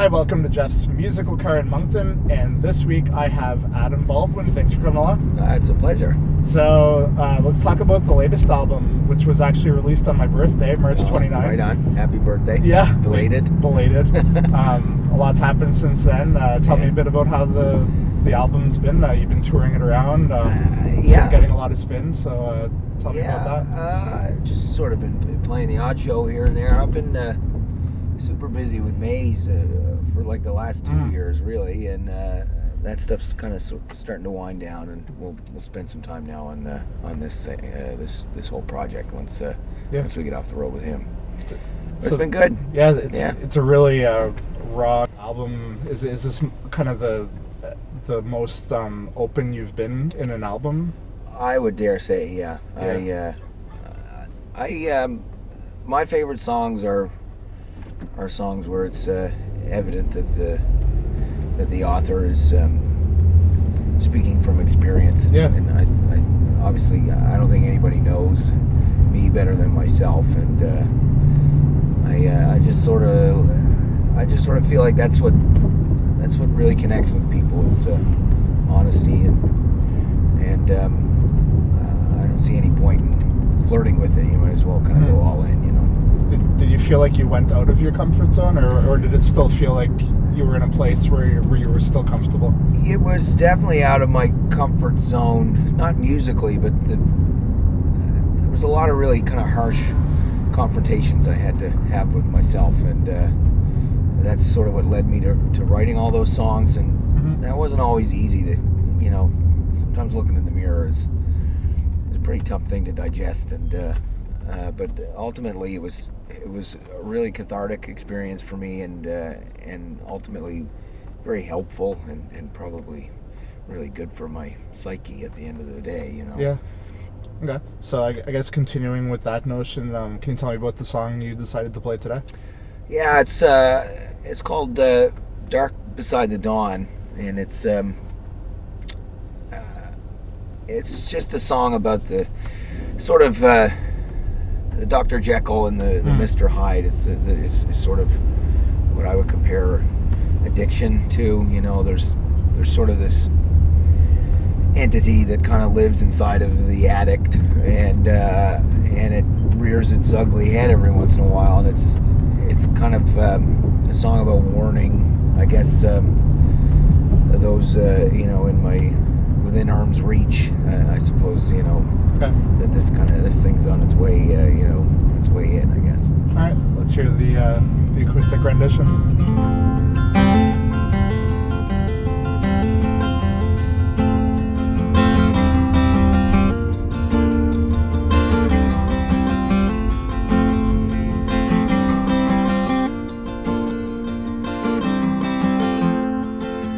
Hi, welcome to Jeff's Musical Car in Moncton, and this week I have Adam Baldwin. Thanks for coming along. It's a pleasure. So let's talk about the latest album, which was actually released on my birthday, March 29th. Right on. Happy birthday. Yeah. Belated. Belated. A lot's happened since then. Tell me a bit about how the album's been. You've been touring it around. It's been getting a lot of spins, so tell me about that. Just sort of been playing the odd show here and there. I've been super busy with Maze for like the last 2 years, really, and that stuff's kind of starting to wind down, and we'll spend some time now on this whole project once we get off the road with him. But it's been good. Yeah, it's a really raw album. Is this kind of the most open you've been in an album? I would dare say, yeah. My favorite songs are songs where it's evident that the author is speaking from experience. Yeah. And I obviously I don't think anybody knows me better than myself, and I just sort of feel like that's what really connects with people is honesty, and I don't see any point in flirting with it. You might as well kind of go all in, you know. Did you feel like you went out of your comfort zone, or did it still feel like you were in a place where you were still comfortable? It was definitely out of my comfort zone, not musically, but there was a lot of really kind of harsh confrontations I had to have with myself, and that's sort of what led me to writing all those songs, and that wasn't always easy to, you know, sometimes looking in the mirror is a pretty tough thing to digest, and but ultimately it was a really cathartic experience for me, and ultimately very helpful, and probably really good for my psyche at the end of the day, you know. Yeah. Okay. So I guess continuing with that notion, can you tell me about the song you decided to play today? Yeah, it's called Dark Beside the Dawn, and it's just a song about the sort of the Dr. Jekyll and the Mr. Hyde. It's sort of what I would compare addiction to. You know, there's sort of this entity that kind of lives inside of the addict, and it rears its ugly head every once in a while, and it's kind of a song about warning, I guess, those you know, within arm's reach, I suppose, you know. Okay. That this thing's on its way, you know, on its way in, I guess. All right, let's hear the acoustic rendition.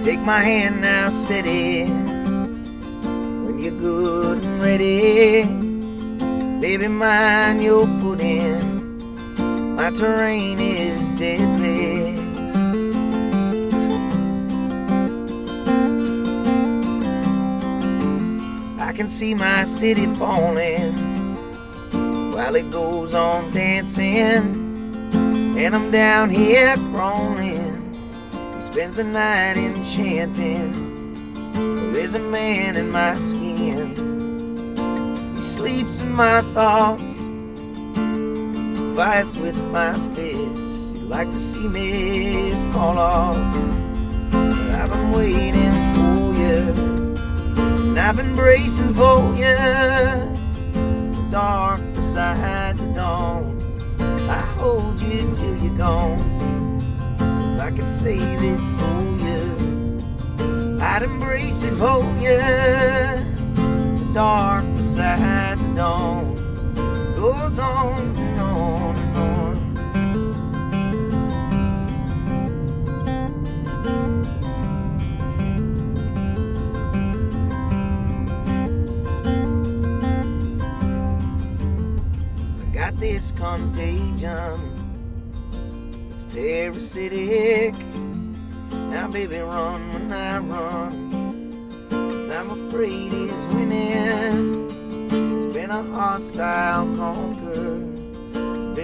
Take my hand now, steady, when you're good and ready. Baby, mind your footing, my terrain is deadly. I can see my city falling while it goes on dancing, and I'm down here crawling. Spends the night enchanting. There's a man in my skin. He sleeps in my thoughts, fights with my fists. He'd like to see me fall off, but I've been waiting for you, and I've been bracing for you. Dark beside the dawn, I hold you till you're gone. If I could save it for you, I'd embrace it for you. The dark beside the dawn goes on and on and on. I got this contagion, parasitic. Now baby, run when I run, 'cause I'm afraid he's winning. He's been a hostile conqueror. He's been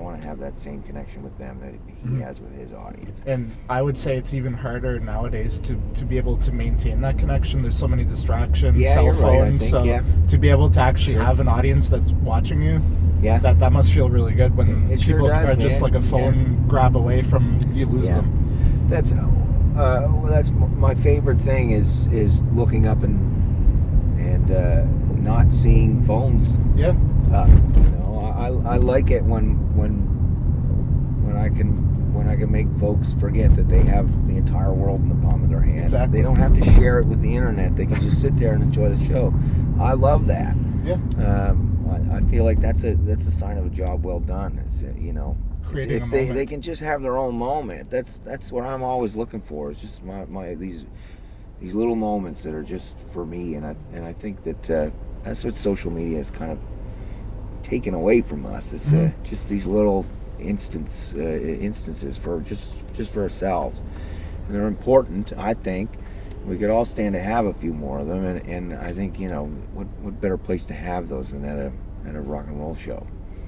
want to have that same connection with them that he has with his audience. And I would say it's even harder nowadays to be able to maintain that connection. There's so many distractions, cell you're phones. right, I think, so to be able to actually have an audience that's watching you, that must feel really good when It people sure does, are just man. like a phone grab away from you lose them. That's my favorite thing is looking up and not seeing phones. Yeah. I like it when I can make folks forget that they have the entire world in the palm of their hand. Exactly. They don't have to share it with the internet. They can just sit there and enjoy the show. I love that. Yeah. I feel like that's a sign of a job well done. Creating if they can just have their own moment. That's what I'm always looking for. It's just these little moments that are just for me, and I think that that's what social media has kind of taken away from us. It's just these little instances for just for ourselves, and they're important. I think we could all stand to have a few more of them, and I think what better place to have those than at a rock and roll show.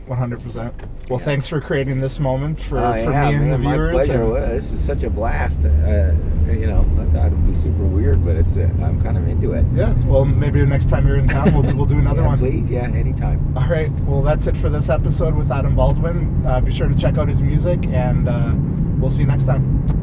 100%. Well, thanks for creating this moment for me and the my viewers. pleasure. This is such a blast. I thought it would be super weird, but I'm kind of into it. Yeah. Well, maybe next time you're in town, we'll do another one. Please, anytime. All right. Well, that's it for this episode with Adam Baldwin. Be sure to check out his music, and we'll see you next time.